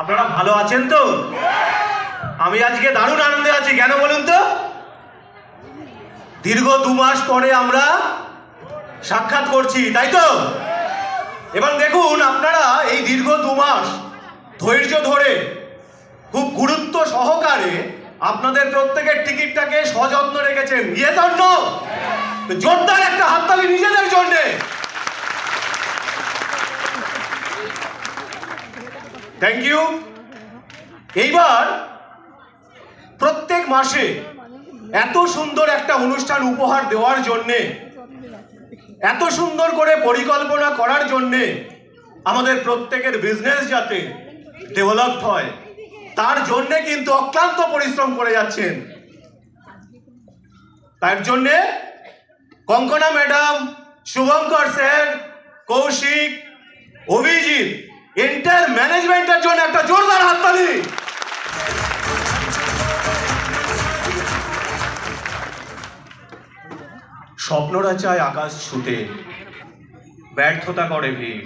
আপনারা ভালো আছেন তো? আমি আজকে দারুণ আনন্দে আছি। কেন বলুন তো? দীর্ঘ 2 মাস পরে আমরা সাক্ষাৎ করছি, তাই তো? এবং দেখুন, আপনারা এই দীর্ঘ 2 মাস ধৈর্য ধরে খুব গুরুত্ব সহকারে আপনাদের প্রত্যেকের টিকিটটাকে সযত্ন রেখেছেন। Yes or no? জোরদার একটা হাততালি নিজেদের জন্য। Thank you. এইবার প্রত্যেক মাসে এত সুন্দর একটা অনুষ্ঠান উপহার দেওয়ার জন্যে, এত সুন্দর করে পরিকল্পনা করার জন্যে, আমাদের প্রত্যেকের বিজনেস যাতে ডেভেলপড হয় তার জন্যে কিন্তু অক্লান্ত পরিশ্রম করে যাচ্ছেন। তার জন্যে Kankana madam, Shubhankar sir, Kaushik, Abhijit, entire ম্যানেজমেন্টের জন্য একটা জোরদার হাততালি। স্বপ্নরা চায় আকাশ ছুতে, ব্যর্থতা করে ভিড়।